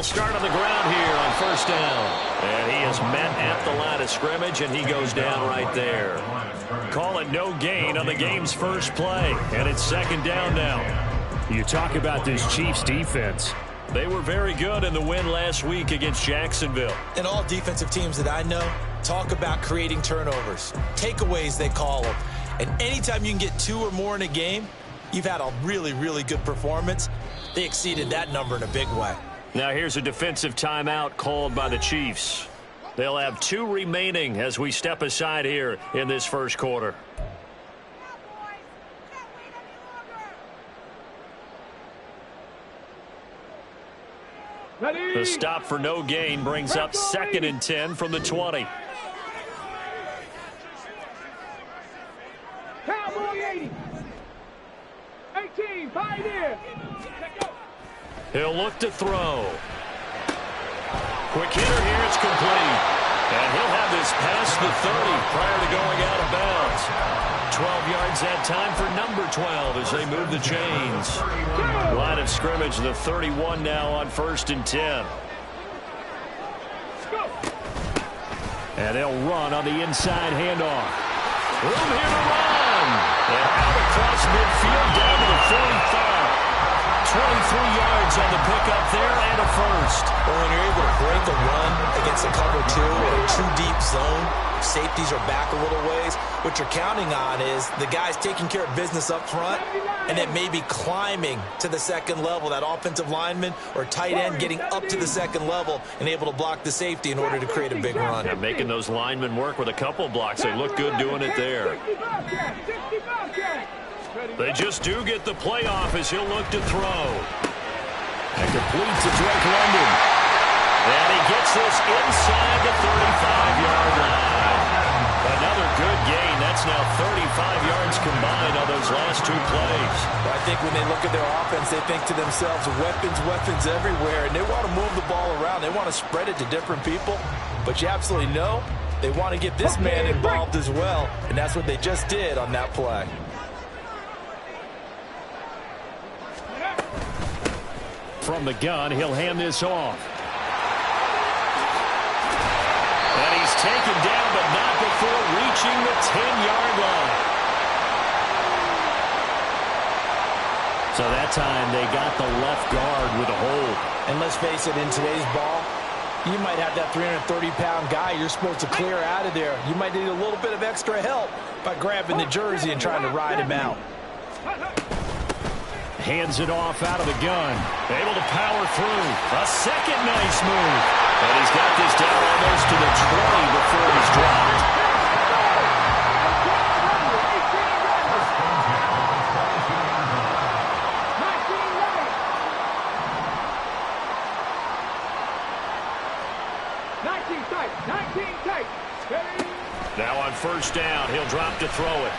Start on the ground here on first down. And he is met at the line of scrimmage, and he goes down right there. Call it no gain on the game's first play, and it's second down now. You talk about this Chiefs defense. They were very good in the win last week against Jacksonville. And all defensive teams that I know talk about creating turnovers. Takeaways, they call them. And anytime you can get 2 or more in a game, you've had a really, really good performance. They exceeded that number in a big way. Now here's a defensive timeout called by the Chiefs. They'll have 2 remaining as we step aside here in this first quarter. The stop for no gain brings up 2nd and 10 from the 20. Cowboy 80. 18, pioneer. He'll look to throw. Quick hitter here, it's complete. And he'll have this past the 30 prior to going out of bounds. 12 yards that time for number 12 as they move the chains. Line of scrimmage, the 31 now on 1st and 10. And they'll run on the inside handoff. Room here to run. And out across midfield down to the 45. 23 yards on the pickup there and a first. Well, when you're able to break a run against a cover 2 or a too deep zone, safeties are back a little ways. What you're counting on is the guys taking care of business up front and then maybe climbing to the second level, that offensive lineman or tight end getting up to the second level and able to block the safety in order to create a big run. Yeah, making those linemen work with a couple blocks. They look good doing it there. They just do get the playoff as he'll look to throw. And complete to Drake London. And he gets this inside the 35-yard line. Another good gain. That's now 35 yards combined on those last 2 plays. Well, I think when they look at their offense, they think to themselves, weapons, weapons everywhere. And they want to move the ball around. They want to spread it to different people. But you absolutely know they want to get this man involved as well. And that's what they just did on that play. From the gun, he'll hand this off. And he's taken down, but not before reaching the 10-yard line. So that time they got the left guard with a hold. And let's face it, in today's ball, you might have that 330-pound guy you're supposed to clear out of there. You might need a little bit of extra help by grabbing the jersey and trying to ride him out. Hands it off out of the gun. Able to power through. A second nice move. And he's got this down almost to the 20 before he's dropped. Now on first down, he'll drop to throw it.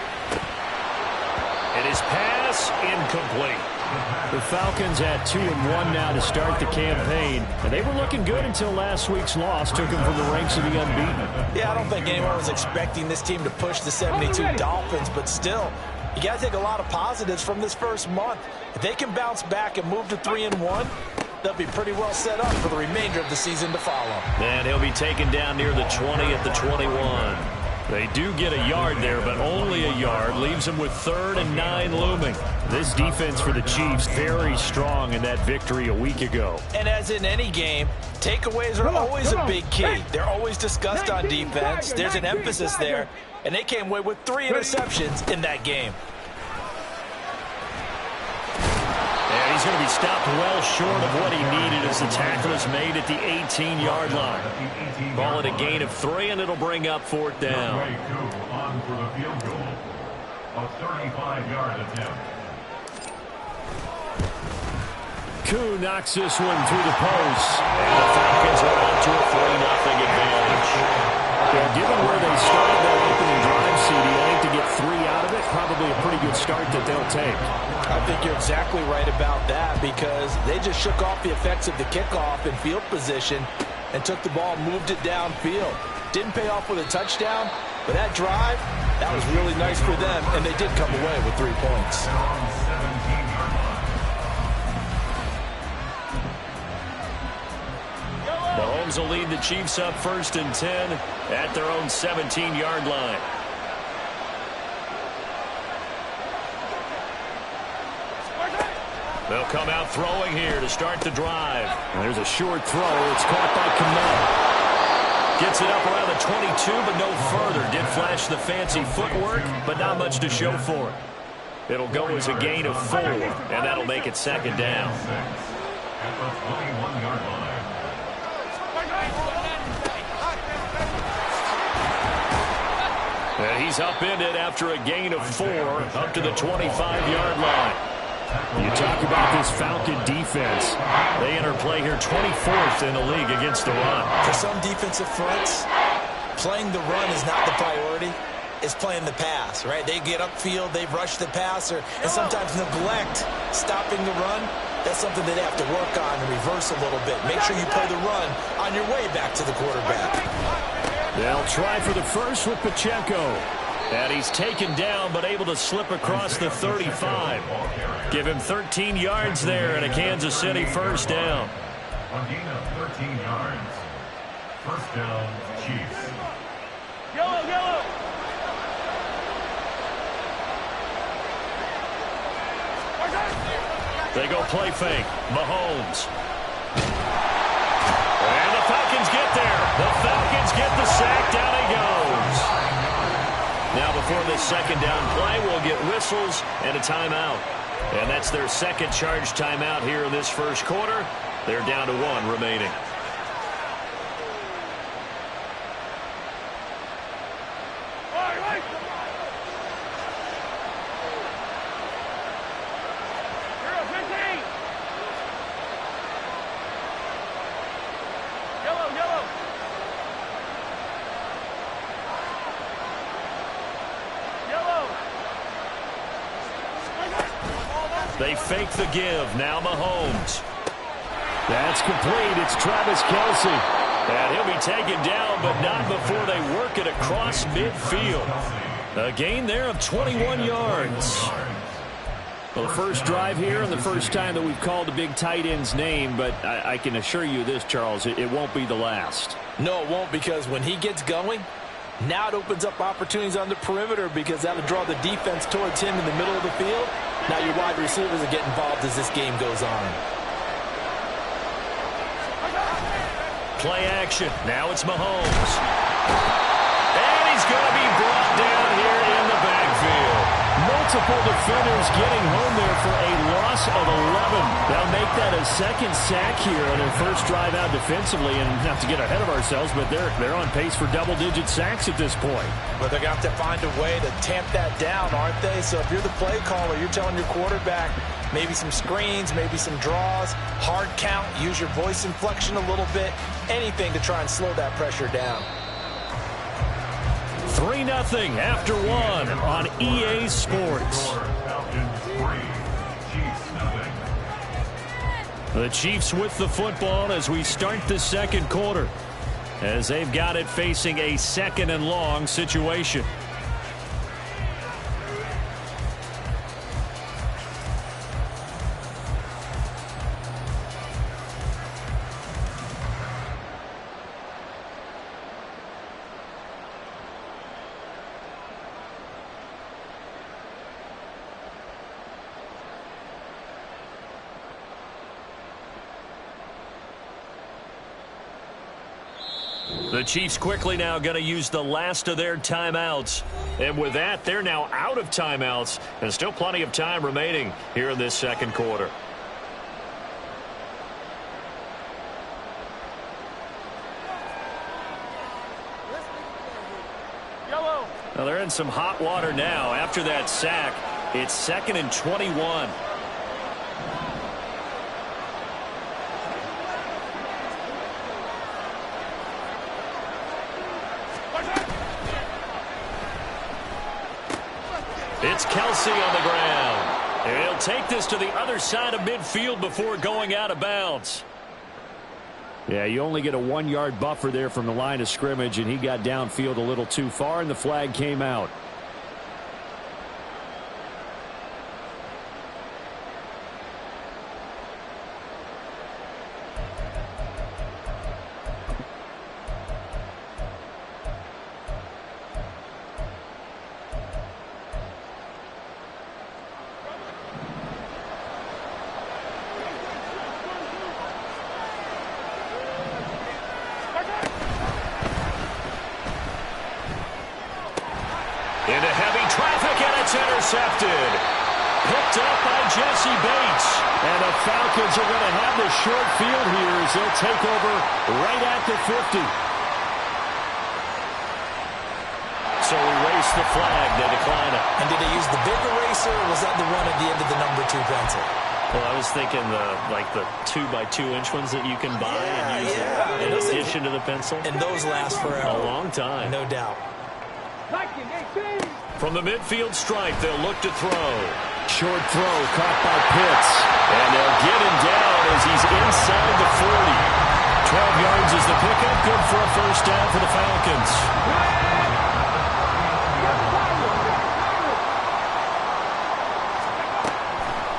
And his pass incomplete. The Falcons at 2-1 now to start the campaign. And they were looking good until last week's loss took them from the ranks of the unbeaten. Yeah, I don't think anyone was expecting this team to push the 72 Dolphins, but still, you got to take a lot of positives from this first month. If they can bounce back and move to 3-1, they'll be pretty well set up for the remainder of the season to follow. And he'll be taken down near the 20 at the 21. They do get a yard there, but only a yard. Leaves them with 3rd and 9 looming. This defense for the Chiefs very strong in that victory a week ago. And as in any game, takeaways are always a big key. They're always discussed on defense. There's an emphasis there, and they came away with 3 interceptions in that game. And he's going to be stopped well short of what he needed as the tackle is made at the 18-yard line. Ball at a gain of 3, and it'll bring up 4th down. On for the field goal. A 35-yard attempt. Koo knocks this one through the post. And the Falcons are out to a 3-0 advantage. Yeah, given where they started that opening drive, CD, I think to get 3 out of it, probably a pretty good start that they'll take. I think you're exactly right about that because they just shook off the effects of the kickoff and field position and took the ball and moved it downfield. Didn't pay off with a touchdown, but that drive, that was really nice for them, and they did come away with 3 points. Mahomes will lead the Chiefs up 1st and 10 at their own 17-yard line. They'll come out throwing here to start the drive. There's a short throw. It's caught by Kmet. Gets it up around the 22, but no further. Did flash the fancy footwork, but not much to show for it. It'll go as a gain of 4, and that'll make it 2nd down. At the 21-yard line. And he's upended after a gain of 4 up to the 25-yard line. You talk about this Falcon defense. They enter play here 24th in the league against the run. For some defensive fronts, playing the run is not the priority. It's playing the pass, right? They get upfield, they rush the passer, and sometimes neglect stopping the run. That's something that they have to work on and reverse a little bit. Make sure you play the run on your way back to the quarterback. They'll try for the first with Pacheco. And he's taken down, but able to slip across the 35. Give him 13 yards there and a Kansas City 1st down. A gain of 13 yards. 1st down, Chiefs. Yellow. They go play fake. Mahomes. And the Falcons get there. The Falcons get the sack. Down he goes. Now before this 2nd down play, we'll get whistles and a timeout. And that's their 2nd charge timeout here in this 1st quarter. They're down to 1 remaining. They fake the give. Now Mahomes. That's complete. It's Travis Kelce. And he'll be taken down, but not before they work it across midfield. A gain there of 21 yards. Well, the first drive here and the first time that we've called the big tight end's name, but I can assure you this, Charles, it won't be the last. No, it won't, because when he gets going, now it opens up opportunities on the perimeter because that'll draw the defense towards him in the middle of the field. Now your wide receivers will get involved as this game goes on. Play action. Now it's Mahomes. And he's going to be brought down here in the backfield. Multiple defenders getting home there for a loss of 11. They'll make that a 2nd sack here on their first drive out defensively. And not to get ahead of ourselves, but they're on pace for double-digit sacks at this point. But they're going to have to find a way to tamp that down, aren't they? So if you're the play caller, you're telling your quarterback maybe some screens, maybe some draws, hard count, use your voice inflection a little bit, anything to try and slow that pressure down. 3-0 after 1 on EA Sports. The Chiefs with the football as we start the 2nd quarter, as they've got it facing a 2nd and long situation. The Chiefs quickly now going to use the last of their timeouts. And with that, they're now out of timeouts. And still plenty of time remaining here in this 2nd quarter. Well, they're in some hot water now. After that sack, it's 2nd and 21. It's Kelce on the ground. And he'll take this to the other side of midfield before going out of bounds. Yeah, you only get a 1-yard buffer there from the line of scrimmage, and he got downfield a little too far, and the flag came out. It's intercepted. Picked up by Jesse Bates. And the Falcons are going to have the short field here as they'll take over right at the 50. So erase the flag. They decline it. And did they use the big eraser, or was that the one at the end of the number 2 pencil? Well, I was thinking the 2x2-inch ones that you can buy and use in addition to the pencil. And those last forever. A long time. No doubt. From the midfield stripe, they'll look to throw. Short throw caught by Pitts. And they'll get him down as he's inside the 40. 12 yards is the pickup. Good for a first down for the Falcons.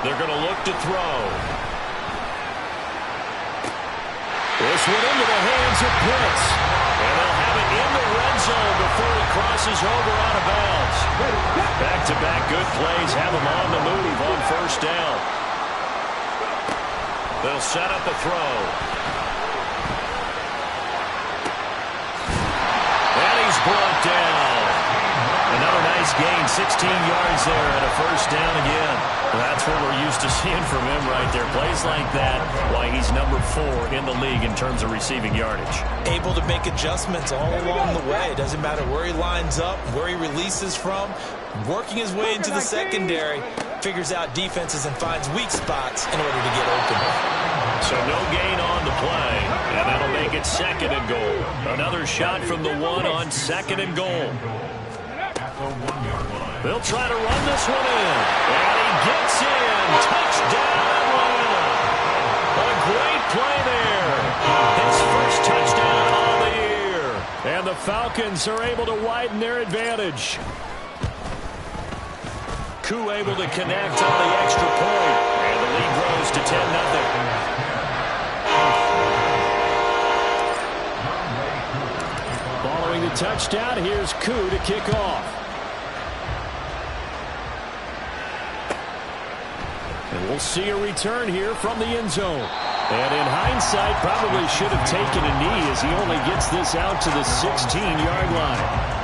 They're going to look to throw. This one into the hands of Pitts. And they'll have it in the red zone before he crosses over out of bounds. Back-to-back good plays have him on the move on first down. They'll set up a throw. And he's brought down. Another nice gain, 16 yards there, and a first down again. That's what we're used to seeing from him right there. Plays like that, why he's number 4 in the league in terms of receiving yardage. Able to make adjustments all along the way. It doesn't matter where he lines up, where he releases from. Working his way into the secondary, figures out defenses and finds weak spots in order to get open. So no gain on the play, and that'll make it 2nd and goal. Another shot from the 1 on 2nd and goal. They'll try to run this one in. And he gets in. Touchdown, Atlanta. A great play there. His first touchdown of the year. And the Falcons are able to widen their advantage. Koo able to connect on the extra point. And the lead grows to 10-0. Following the touchdown, here's Koo to kick off. And we'll see a return here from the end zone. And in hindsight, probably should have taken a knee as he only gets this out to the 16-yard line.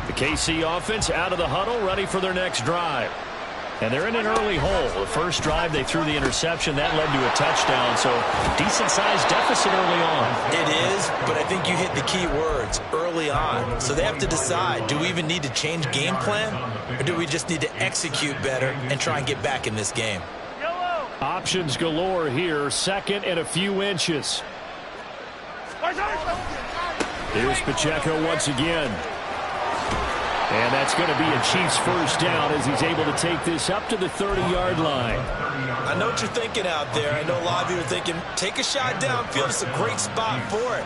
The KC offense out of the huddle, ready for their next drive. And they're in an early hole. The first drive, they threw the interception. That led to a touchdown, so decent-sized deficit early on. It is, but I think you hit the key words, early on. So they have to decide, do we even need to change game plan, or do we just need to execute better and try and get back in this game? Options galore here, 2nd and a few inches. Here's Pacheco once again. And that's going to be a Chiefs first down as he's able to take this up to the 30-yard line. I know what you're thinking out there. I know a lot of you are thinking, take a shot downfield. It's a great spot for it.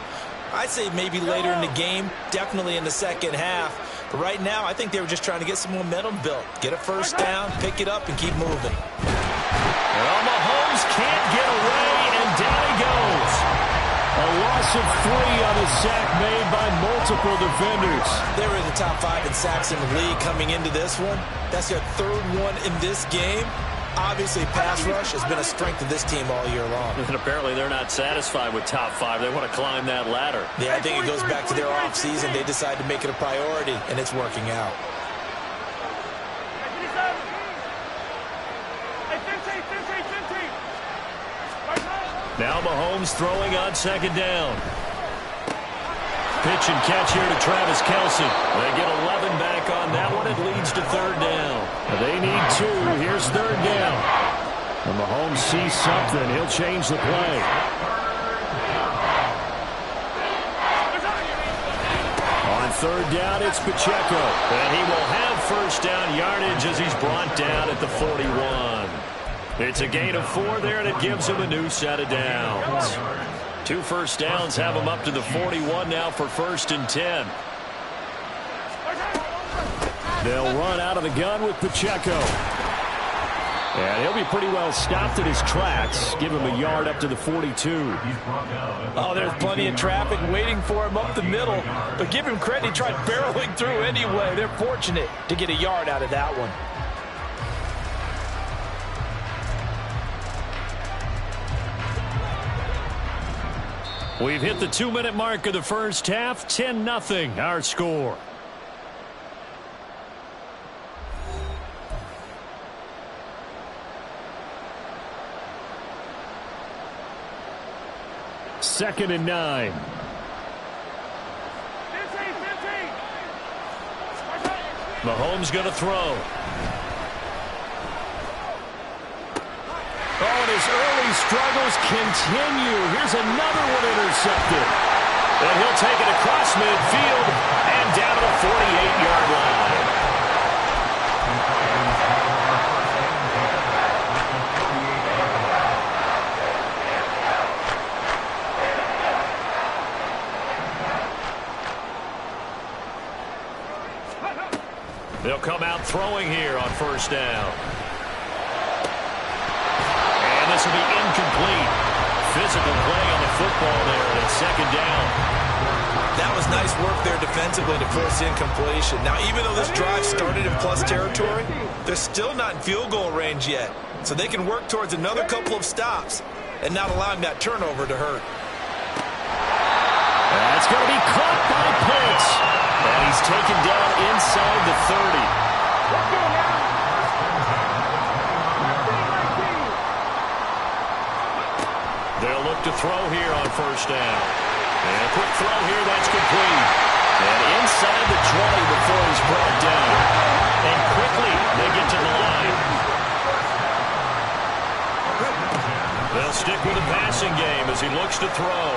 I'd say maybe later in the game, definitely in the second half. But right now, I think they were just trying to get some momentum built. Get a first down, pick it up, and keep moving. Well, Mahomes can't get away, and down he goes. A loss of 3 on a sack made by multiple defenders. They were in the top 5 in sacks in the league coming into this one. That's their 3rd one in this game. Obviously, pass rush has been a strength of this team all year long. And apparently they're not satisfied with top 5. They want to climb that ladder. Yeah, I think it goes back to their offseason. They decided to make it a priority, and it's working out. Now Mahomes throwing on 2nd down. Pitch and catch here to Travis Kelce. They get 11 back on that one. It leads to 3rd down. They need 2. Here's 3rd down. And Mahomes sees something. He'll change the play. On 3rd down, it's Pacheco. And he will have first down yardage as he's brought down at the 41. It's a gain of 4 there, and it gives him a new set of downs. 2 first downs have him up to the 41 now for 1st and 10. They'll run out of the gun with Pacheco. And he'll be pretty well stopped in his tracks. Give him a yard up to the 42. Oh, there's plenty of traffic waiting for him up the middle. But give him credit, he tried barreling through anyway. They're fortunate to get a yard out of that one. We've hit the 2-minute mark of the first half. 10-0 our score. Second and 9. Mahomes going to throw. Oh, and his early struggles continue. Here's another one intercepted. And he'll take it across midfield and down to the 48-yard line. They'll come out throwing here on first down. And this will be incomplete. Physical play on the football there, and it's second down. That was nice work there defensively to force incompletion. Now, even though this drive started in plus territory, they're still not in field goal range yet. So they can work towards another couple of stops and not allowing that turnover to hurt. That's going to be caught by Pitts. And he's taken down inside the 30. They'll look to throw here on first down. And a quick throw here, that's complete. And inside the 20 before he's brought down. And quickly they get to the line. They'll stick with the passing game as he looks to throw.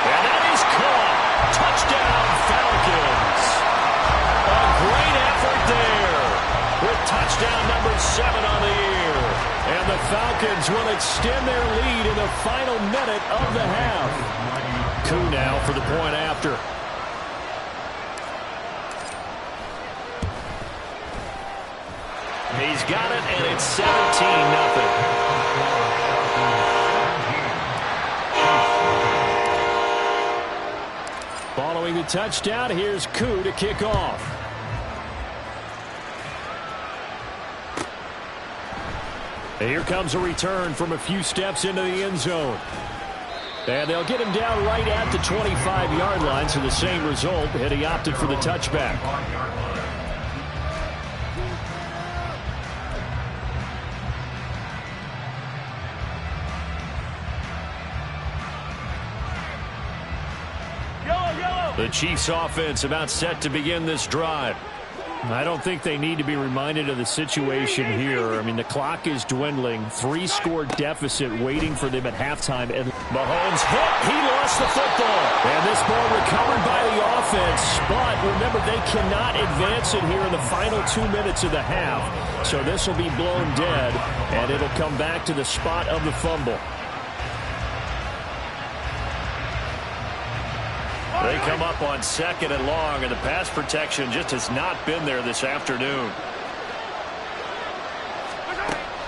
And that is caught. Touchdown, Falcons. A great effort there with touchdown number 7 on the year. And the Falcons will extend their lead in the final minute of the half. Koo now for the point after. He's got it, and it's 17-0. Following the touchdown, here's Koo to kick off. And here comes a return from a few steps into the end zone. And they'll get him down right at the 25-yard line, so the same result, and he opted for the touchback. The Chiefs offense about set to begin this drive. I don't think they need to be reminded of the situation here. I mean, the clock is dwindling. 3-score deficit waiting for them at halftime. And Mahomes hit. He lost the football. And this ball recovered by the offense. But remember, they cannot advance it here in the final 2 minutes of the half. So this will be blown dead, and it'll come back to the spot of the fumble. They come up on second and long, and the pass protection just has not been there this afternoon.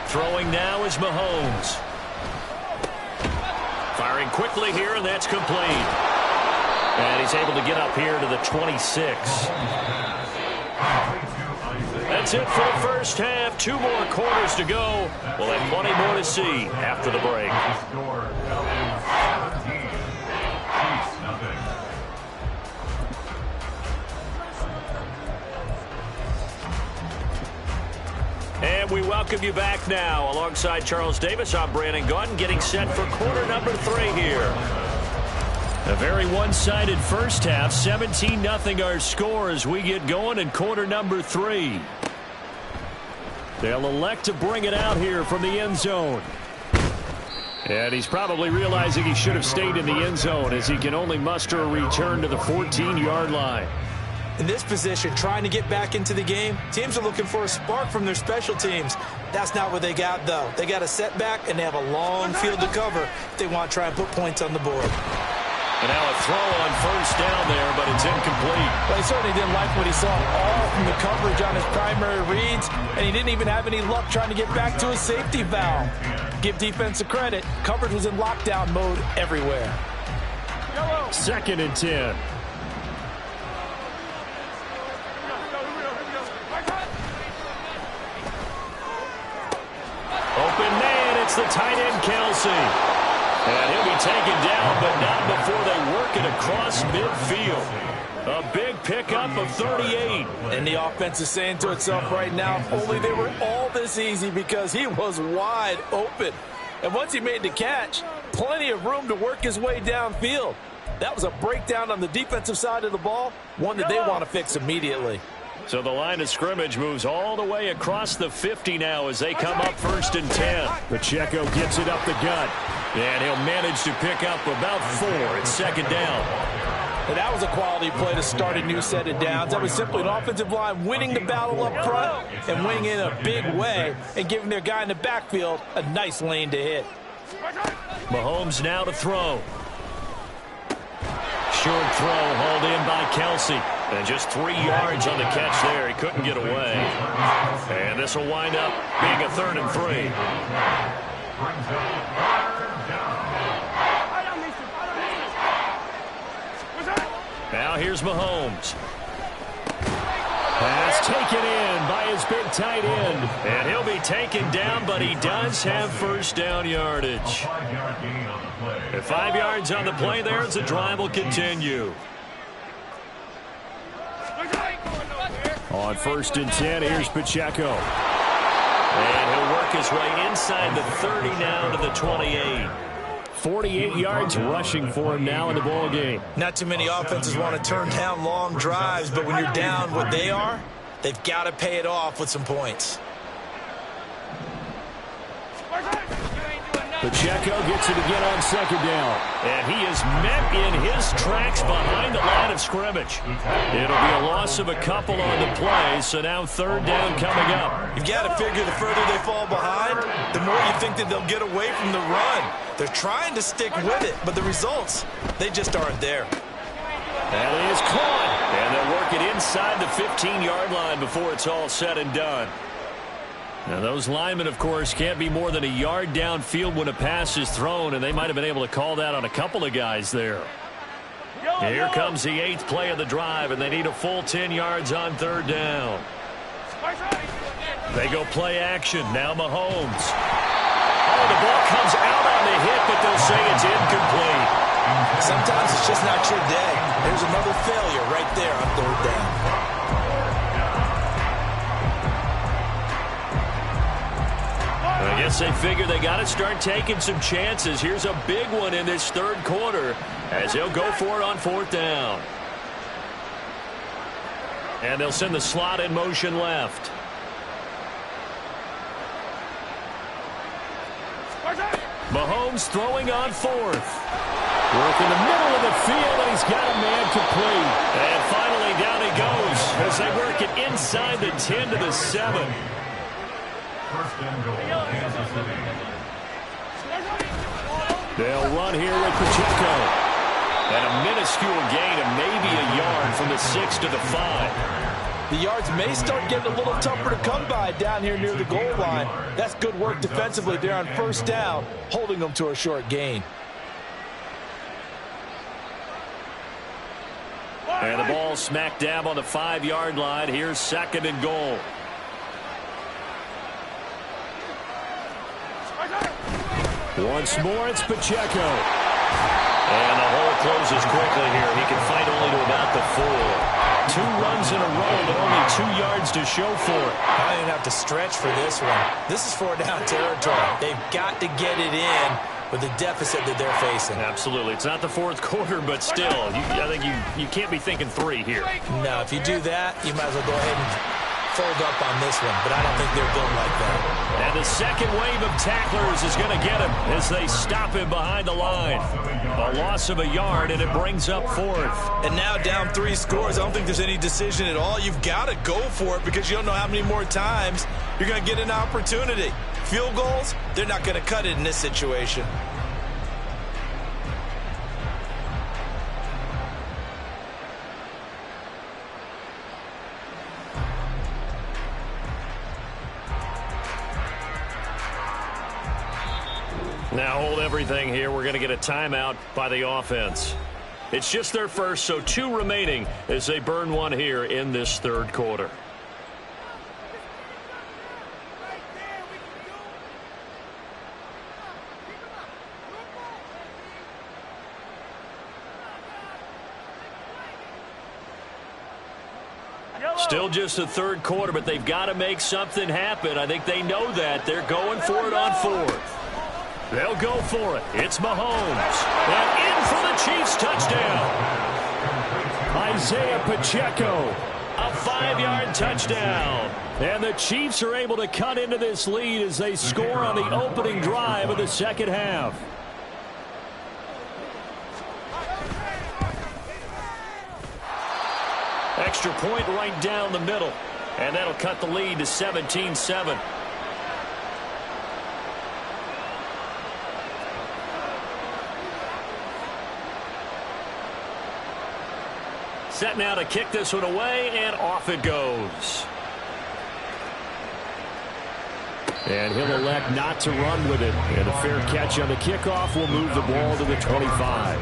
Throwing now is Mahomes. Firing quickly here, and that's complete. And he's able to get up here to the 26. That's it for the first half. 2 more quarters to go. We'll have plenty more to see after the break. And we welcome you back now. Alongside Charles Davis, I'm Brandon Gaudin, getting set for quarter number 3 here. A very one-sided first half. 17-0 our score as we get going in quarter number 3. They'll elect to bring it out here from the end zone. And he's probably realizing he should have stayed in the end zone as he can only muster a return to the 14-yard line. In this position, trying to get back into the game, teams are looking for a spark from their special teams. That's not what they got, though. They got a setback, and they have a long field to cover if they want to try and put points on the board. And now a throw on first down there, but it's incomplete. Well, he certainly didn't like what he saw all from the coverage on his primary reads, and he didn't even have any luck trying to get back to his safety valve. Give defense a credit. Coverage was in lockdown mode everywhere. Second and 10. Open man, it's the tight end, Kelsey. And he'll be taken down, but not before they work it across midfield. A big pickup of 38. And the offense is saying to itself right now, if only they were all this easy, because he was wide open. And once he made the catch, plenty of room to work his way downfield. That was a breakdown on the defensive side of the ball, one that they want to fix immediately. So the line of scrimmage moves all the way across the 50 now as they come up 1st and 10. Pacheco gets it up the gut. And he'll manage to pick up about 4 at 2nd down. And that was a quality play to start a new set of downs. That was simply an offensive line winning the battle up front and winning in a big way and giving their guy in the backfield a nice lane to hit. Mahomes now to throw. Short throw hauled in by Kelsey. And just 3 yards on the catch there. He couldn't get away. And this will wind up being a 3rd and 3. Now here's Mahomes. Pass taken in by his big tight end. And he'll be taken down, but he does have 1st down yardage. At 5 yards on the play there as the drive will continue. On 1st and 10, here's Pacheco. And he'll work his way inside the 30 now to the 28. 48 yards rushing for him now in the ball game. Not too many offenses want to turn down long drives, but when you're down what they are, they've got to pay it off with some points. Pacheco gets it again on 2nd down. And he is met in his tracks behind the line of scrimmage. It'll be a loss of a couple on the play, so now 3rd down coming up. You've got to figure the further they fall behind, the more you think that they'll get away from the run. They're trying to stick with it, but the results, they just aren't there. That is caught. And they'll work it inside the 15-yard line before it's all said and done. Now, those linemen, of course, can't be more than a yard downfield when a pass is thrown, and they might have been able to call that on a couple of guys there. Here comes the 8th play of the drive, and they need a full 10 yards on 3rd down. They go play action. Now Mahomes. Oh, the ball comes out on the hit, but they'll say it's incomplete. Sometimes it's just not your day. There's another failure right there on 3rd down. I guess they figure they got to start taking some chances. Here's a big one in this 3rd quarter as they'll go for it on 4th down. And they'll send the slot in motion left. Mahomes throwing on 4th. Work in the middle of the field, and he's got a man complete. And finally down he goes as they work it inside the 10 to the 7. 1st and goal, Kansas City. They'll run here with Pacheco. And a minuscule gain of maybe a yard from the 6 to the 5. The yards may start getting a little tougher to come by down here near the goal line. That's good work defensively there on 1st down, holding them to a short gain. And the ball smack dab on the 5-yard line. Here's 2nd and goal. Once more, it's Pacheco. And the hole closes quickly here. He can fight only to about the 4. 2 runs in a row, but only 2 yards to show for it. I don't even have to stretch for this one. This is 4 down territory. They've got to get it in with the deficit that they're facing. Absolutely. It's not the 4th quarter, but still, I think you can't be thinking 3 here. No, if you do that, you might as well go ahead and fold up on this one, but I don't think they're going like that. And the second wave of tacklers is going to get him as they stop him behind the line. A loss of a yard, and it brings up 4th. And now down 3 scores. I don't think there's any decision at all. You've got to go for it because you don't know how many more times you're going to get an opportunity. Field goals, they're not going to cut it in this situation. Now hold everything here. We're going to get a timeout by the offense. It's just their first, so 2 remaining as they burn one here in this 3rd quarter. Still just the third quarter, but they've got to make something happen. I think they know that. They're going for it on fourth. They'll go for it. It's Mahomes. And in for the Chiefs touchdown. Isaiah Pacheco. A 5-yard touchdown. And the Chiefs are able to cut into this lead as they score on the opening drive of the second half. Extra point right down the middle. And that'll cut the lead to 17-7. Set now to kick this one away, and off it goes. And he'll elect not to run with it. And a fair catch on the kickoff will move the ball to the 25.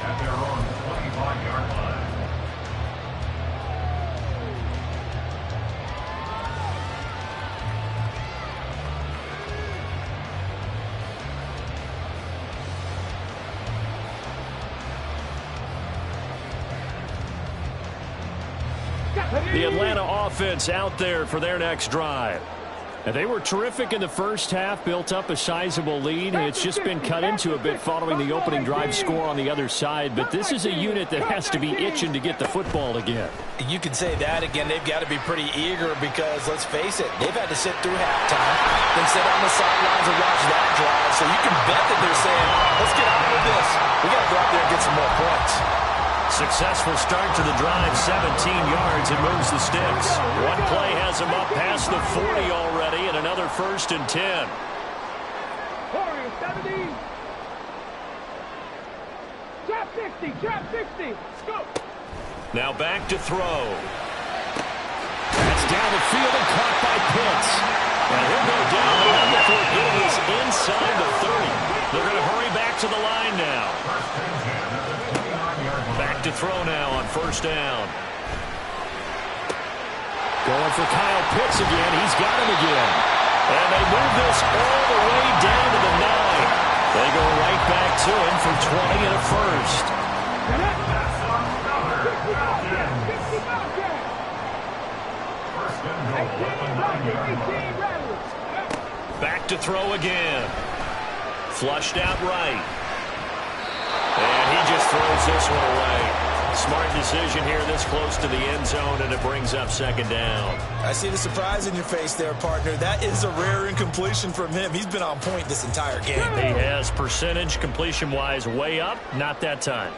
At their own 25-yard line. The Atlanta offense out there for their next drive. And they were terrific in the first half, built up a sizable lead. It's just been cut into a bit following the opening drive score on the other side. But this is a unit that has to be itching to get the football again. You can say that again. They've got to be pretty eager because, let's face it, they've had to sit through halftime, then sit on the sidelines and watch that drive. So you can bet that they're saying, let's get on with this. We got to go out there and get some more points. Successful start to the drive, 17 yards, and moves the sticks. One play has them up past the 40 already, and another 1st and 10. 70. Drop 60, drop 60. Go. Now back to throw. That's down the field and caught by Pitts. And he'll go down the line before getting this inside the 30. They're going to hurry back to the line now. Back to throw now on 1st down. Going for Kyle Pitts again. He's got him again. And they move this all the way down to the 9. They go right back to him for 20 and a 1st. Back to throw again. Flushed out right. And he just throws this one away. Smart decision here this close to the end zone, and it brings up 2nd down. I see the surprise in your face there, partner. That is a rare incompletion from him. He's been on point this entire game. He has percentage completion-wise way up. Not that time.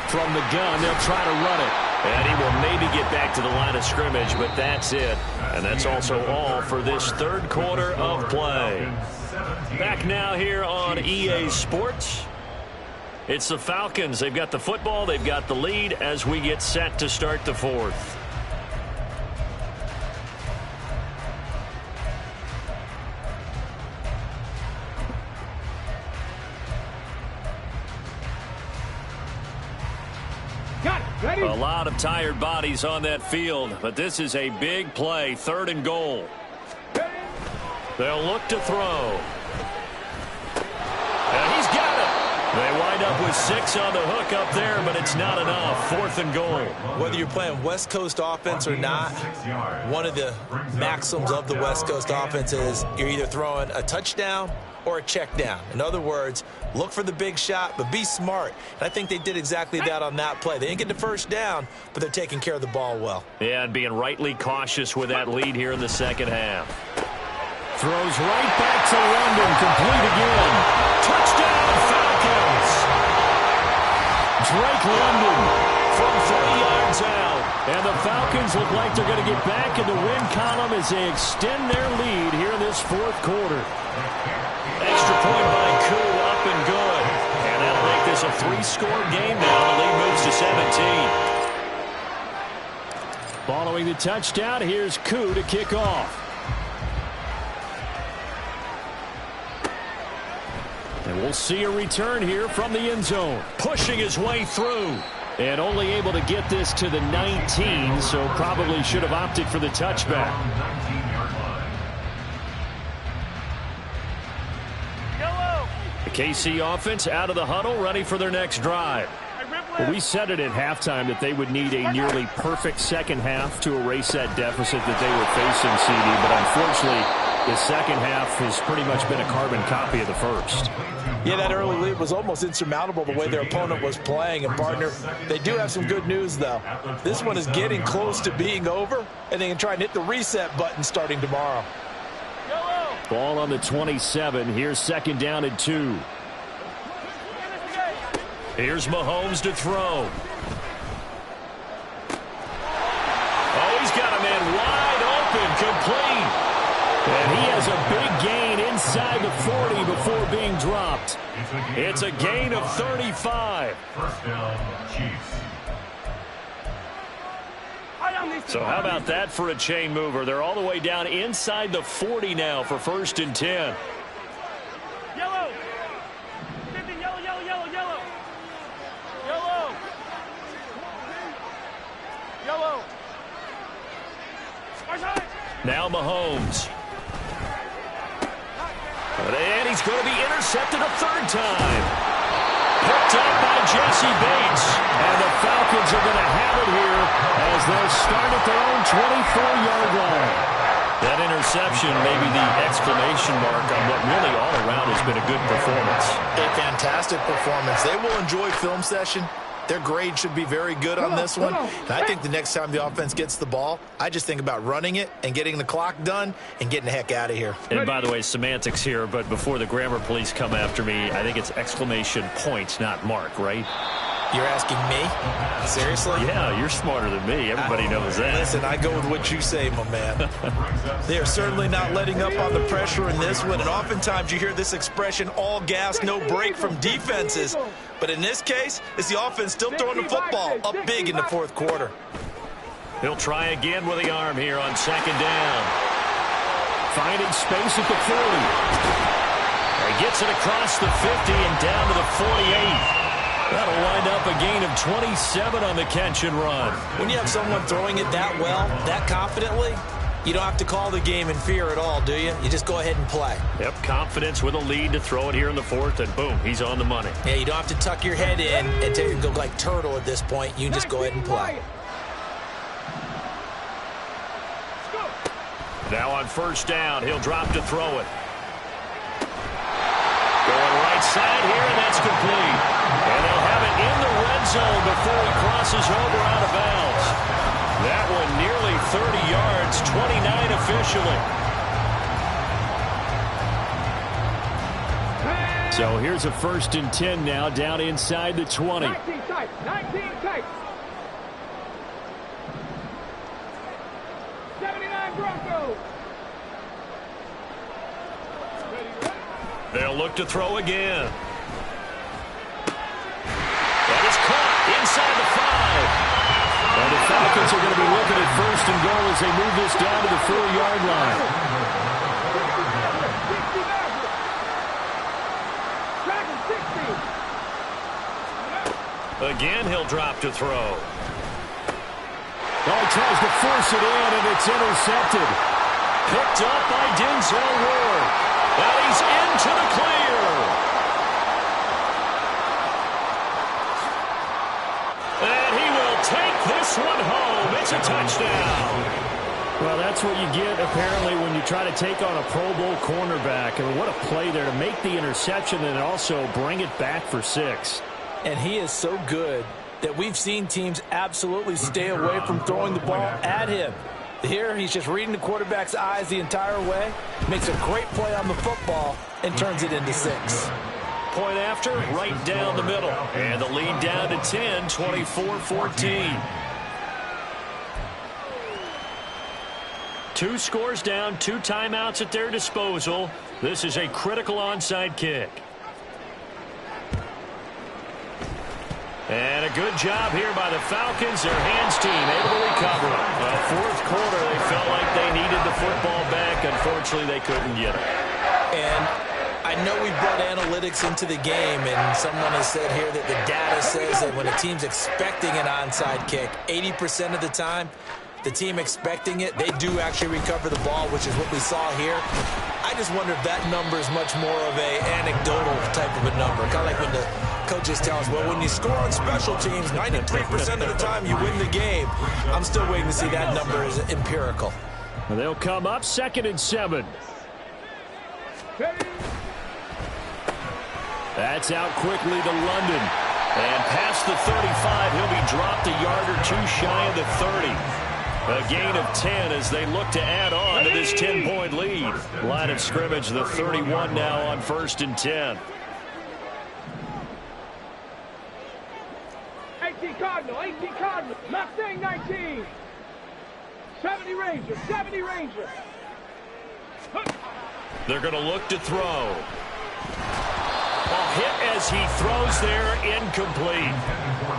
From the gun, they'll try to run it. And he will maybe get back to the line of scrimmage, but that's it. And that's also all for this 3rd quarter of play. Back now here on EA Sports. It's the Falcons. They've got the football. They've got the lead as we get set to start the 4th. A lot of tired bodies on that field, but this is a big play. 3rd and goal. They'll look to throw. And he's got it. They wind up with 6 on the hook up there, but it's not enough. 4th and goal. Whether you're playing West Coast offense or not, one of the maxims of the West Coast offense is you're either throwing a touchdown or a check down. In other words, look for the big shot, but be smart. And I think they did exactly that on that play. They didn't get the 1st down, but they're taking care of the ball well. Yeah, and being rightly cautious with that lead here in the 2nd half. Throws right back to London, complete again. Touchdown, Falcons! Drake London from 3 yards out. And the Falcons look like they're going to get back in the win column as they extend their lead here in this 4th quarter. Extra point by Koo, up and good. And that'll make this a 3-score game now. The lead moves to 17. Following the touchdown, here's Koo to kick off. And we'll see a return here from the end zone. Pushing his way through. And only able to get this to the 19, so probably should have opted for the touchback. The KC offense out of the huddle, ready for their next drive. Well, we said it at halftime that they would need a nearly perfect second half to erase that deficit that they were facing, CD. But unfortunately, the second half has pretty much been a carbon copy of the first. Yeah, that early lead was almost insurmountable the way their opponent was playing. And, partner, they do have some good news, though. This one is getting close to being over, and they can try and hit the reset button starting tomorrow. Ball on the 27. Here's second down and 2. Here's Mahomes to throw. Oh, he's got a man wide open, complete. And he has a big gain inside the 40 before being dropped. It's a gain of 35. First down, Chiefs. So how about that for a chain mover? They're all the way down inside the 40 now for 1st and 10. Yellow. 50, yellow, yellow, yellow, yellow. Yellow. Yellow. Now Mahomes. And he's going to be intercepted a third time. Picked up by Jesse Bates. And the Falcons are going to have it here as they'll start at their own 24-yard line. That interception may be the exclamation mark on what really all around has been a good performance. A fantastic performance. They will enjoy film session. Their grade should be very good on this one. And I think the next time the offense gets the ball, I just think about running it and getting the clock done and getting the heck out of here. And by the way, semantics here, but before the grammar police come after me, I think it's exclamation point, not mark, right? You're asking me? Seriously? Yeah, you're smarter than me. Everybody knows that. Listen, I go with what you say, my man. They are certainly not letting up on the pressure in this one, and oftentimes you hear this expression, all gas, no break from defenses. But in this case, it's the offense still throwing the football up big in the fourth quarter. He'll try again with the arm here on second down. Finding space at the 40. He gets it across the 50 and down to the 48. That'll wind up a gain of 27 on the catch and run. When you have someone throwing it that well, that confidently, you don't have to call the game in fear at all, do you? You just go ahead and play. Yep, confidence with a lead to throw it here in the fourth, and boom, he's on the money. Yeah, you don't have to tuck your head in and take it go like turtle at this point. You can just go ahead and play. Now on first down, he'll drop to throw it. Going right side here, and that's complete. And they'll have it in the red zone before he crosses over out of bounds. That one nearly 30 yards, 29 officially. So here's a 1st and 10 now, down inside the 20. 19 tight, 19 tight. 79 Broncos. They'll look to throw again. That is caught inside the 5. And the Falcons are going to be looking at 1st and goal as they move this down to the 4-yard line. 60 Again, he'll drop to throw. Oh, he tries to force it in, and it's intercepted. Picked up by Denzel Ward. And he's into the clear. And he will take this one home. It's a touchdown. Well, that's what you get, apparently, when you try to take on a Pro Bowl cornerback. I mean, what a play there to make the interception and also bring it back for 6. And he is so good that we've seen teams absolutely stay away from throwing the ball at him. Here, he's just reading the quarterback's eyes the entire way, makes a great play on the football, and turns it into 6. Point after, right down the middle. And the lead down to 10, 24-14. 2 scores down, 2 timeouts at their disposal. This is a critical onside kick. And a good job here by the Falcons. Their hands team able to recover. Well, fourth quarter, they felt like they needed the football back. Unfortunately, they couldn't get it. And I know we brought analytics into the game, and someone has said here that the data says that when a team's expecting an onside kick, 80% of the time, the team expecting it, they do actually recover the ball, which is what we saw here. I just wonder if that number is much more of a anecdotal type of a number. Kind of like when the coach just tell us, well, when you score on special teams, 93% of the time you win the game. I'm still waiting to see that number is empirical. And they'll come up 2nd and 7. That's out quickly to London. And past the 35, he'll be dropped a yard or two shy of the 30. A gain of 10 as they look to add on to this 10-point lead. Line of scrimmage, the 31 now on 1st and 10. 18 Cardinal, 18 Cardinal. Mustang 19. 70 Ranger, 70 Ranger. They're going to look to throw. A hit as he throws there, incomplete.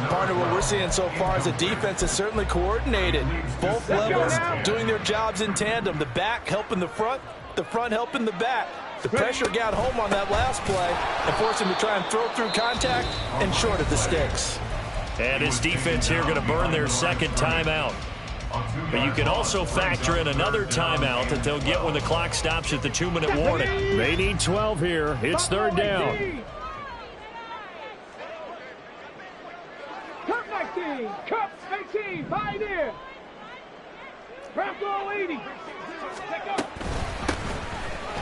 Partner, what we're seeing so far is the defense is certainly coordinated. Both levels doing their jobs in tandem. The back helping the front helping the back. The pressure got home on that last play and forced him to try and throw through contact and short of the sticks. And his defense here going to burn their 2nd timeout. But you can also factor in another timeout that they'll get when the clock stops at the 2-minute warning. They need 12 here. It's 3rd down. Cup 19, Cup 18, Pioneer. Bronco 80.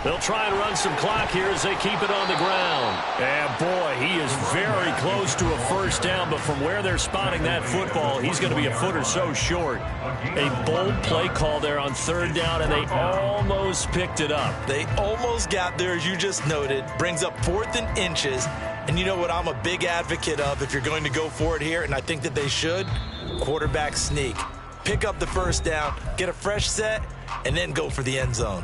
They'll try and run some clock here as they keep it on the ground. And boy, he is very close to a 1st down, but from where they're spotting that football, he's going to be a foot or so short. A bold play call there on 3rd down, and they almost picked it up. They almost got there, as you just noted. Brings up 4th and inches. And you know what I'm a big advocate of if you're going to go for it here, and I think that they should? Quarterback sneak. Pick up the 1st down, get a fresh set, and then go for the end zone.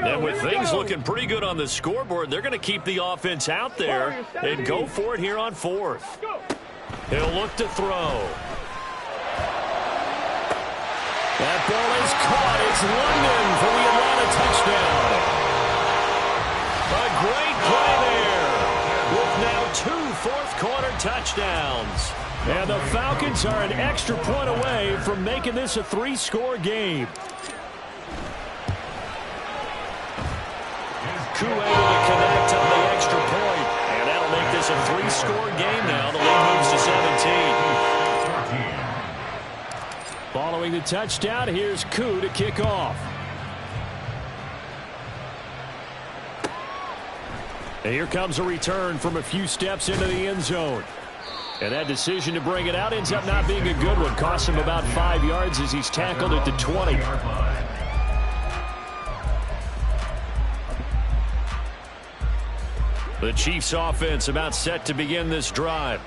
And with things looking pretty good on the scoreboard, they're going to keep the offense out there and go for it here on 4th. He'll look to throw. That ball is caught. It's London for the Atlanta touchdown. A great play there with now 2 fourth-quarter touchdowns. And the Falcons are an extra point away from making this a 3-score game. Able to connect on the extra point. And that'll make this a 3-score game now. The lead moves to 17. Following the touchdown, here's Koo to kick off. And here comes a return from a few steps into the end zone. And that decision to bring it out ends up not being a good one. Costs him about 5 yards as he's tackled at the 20. The Chiefs offense about set to begin this drive.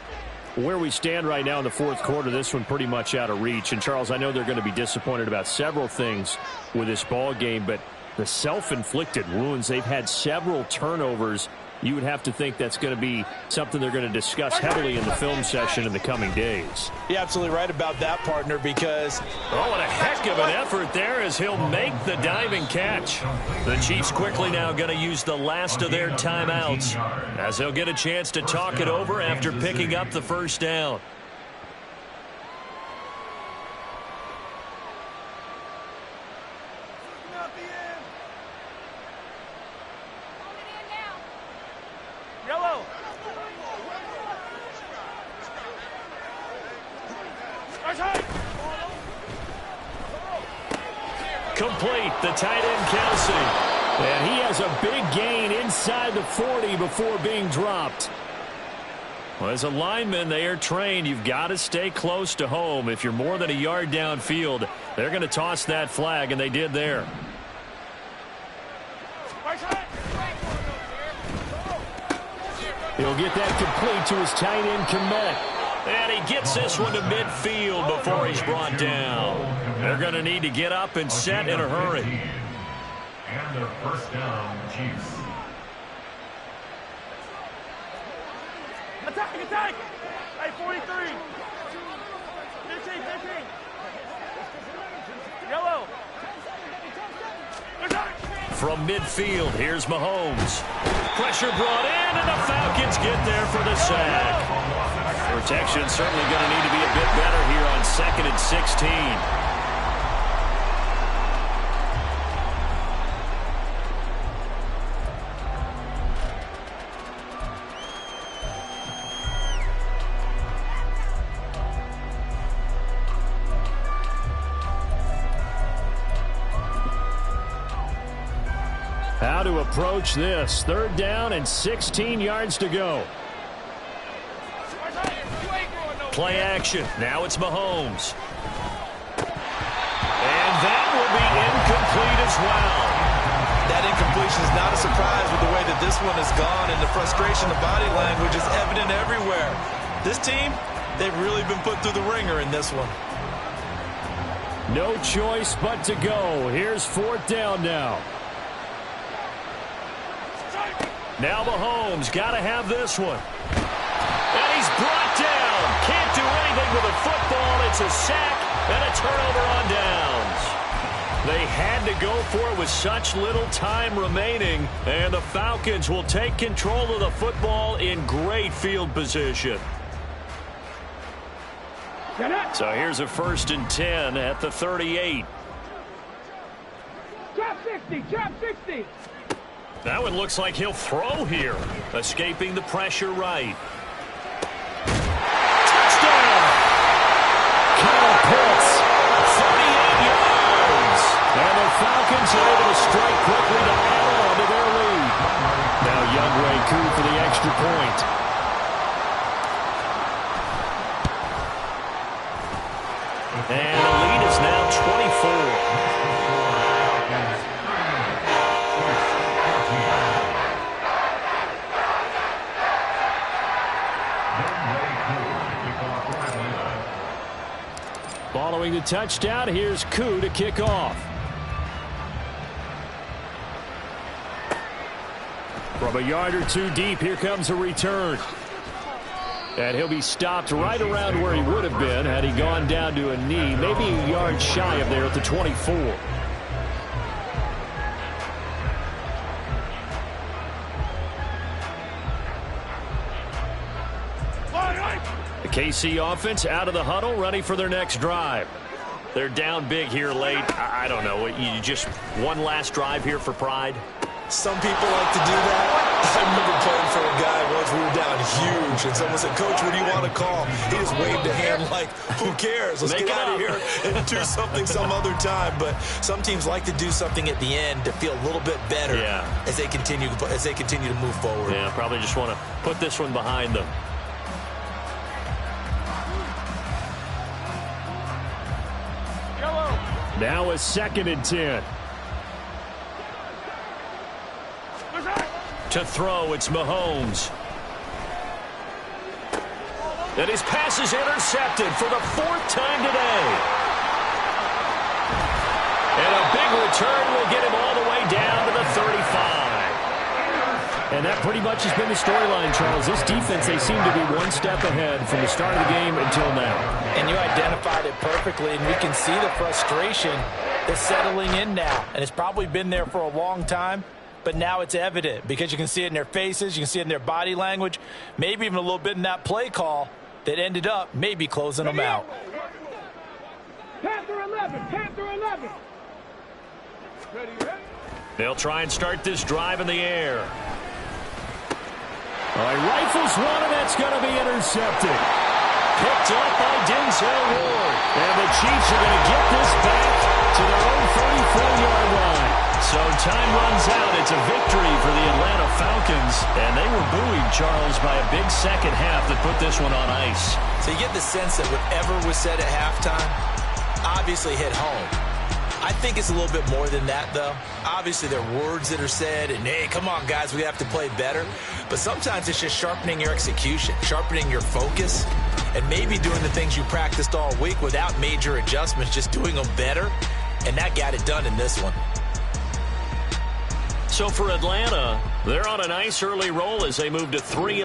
Where we stand right now in the 4th quarter, this one pretty much out of reach. And, Charles, I know they're going to be disappointed about several things with this ball game, but the self-inflicted wounds, they've had several turnovers. You would have to think that's going to be something they're going to discuss heavily in the film session in the coming days. You're absolutely right about that, partner, because... Oh, what a heck of an effort there as he'll make the diving catch. The Chiefs quickly now going to use the last of their timeouts as they'll get a chance to talk it over after picking up the 1st down. Yellow. Complete, the tight end Kelsey. And he has a big gain inside the 40 before being dropped. Well, as a lineman, they are trained. You've got to stay close to home. If you're more than a yard downfield, they're going to toss that flag, and they did there. He'll get that complete to his tight end, Komet. And he gets this one to midfield before he's brought down. They're going to need to get up and set in a hurry. And the 1st down, Chiefs. Attack, attack! Hey, 43. 15. Yellow. From midfield, here's Mahomes. Pressure brought in, and the Falcons get there for the sack. Protection certainly going to need to be a bit better here on 2nd and 16. How to approach this. 3rd down and 16 yards to go. Play action. Now it's Mahomes. And that will be incomplete as well. That incompletion is not a surprise with the way that this one has gone, and the frustration, the body language is evident everywhere. This team, they've really been put through the ringer in this one. No choice but to go. Here's 4th down now. Now Mahomes got to have this one. And he's brought down. Can't do anything with a football. It's a sack and a turnover on downs. They had to go for it with such little time remaining, and the Falcons will take control of the football in great field position. So here's a 1st and 10 at the 38. Drop 60, drop 60. That one looks like he'll throw here, escaping the pressure right. Touchdown! Kyle Pitts, 38 yards. And the Falcons are able to strike quickly to add on to their lead. Now Younghoe Koo for the extra point. And the lead is now 24. Following the touchdown, here's Koo to kick off. From a yard or two deep, here comes a return. And he'll be stopped right around where he would have been had he gone down to a knee, maybe a yard shy of there at the 24. The KC offense out of the huddle, ready for their next drive. They're down big here late. I don't know. You just one last drive here for pride? Some people like to do that. I remember playing for a guy once. We were down huge, and someone said, "Coach, what do you want to call?" He just waved a hand like, "Who cares? Let's get out of here and do something some other time." But some teams like to do something at the end to feel a little bit better as they continue to move forward. Yeah, probably just want to put this one behind them. Now a 2nd and 10. To throw, it's Mahomes. And his pass is intercepted for the 4th time today. And a big return will get him all the way down to the 35. And that pretty much has been the storyline, Charles. This defense, they seem to be one step ahead from the start of the game until now. And you identified it perfectly, and we can see the frustration that's settling in now. And it's probably been there for a long time, but now it's evident because you can see it in their faces, you can see it in their body language, maybe even a little bit in that play call that ended up maybe closing them out. Panther 11, Panther 11. They'll try and start this drive in the air. All right, rifles one, and that's going to be intercepted. Picked up by Denzel Ward. And the Chiefs are going to get this back to their own 34-yard line. So time runs out. It's a victory for the Atlanta Falcons. And they were buoyed, Charles, by a big second half that put this one on ice. So you get the sense that whatever was said at halftime obviously hit home. I think it's a little bit more than that, though. Obviously, there are words that are said, and, hey, come on, guys, we have to play better. But sometimes it's just sharpening your execution, sharpening your focus, and maybe doing the things you practiced all week without major adjustments, just doing them better. And that got it done in this one. So for Atlanta, they're on a nice early roll as they move to 3.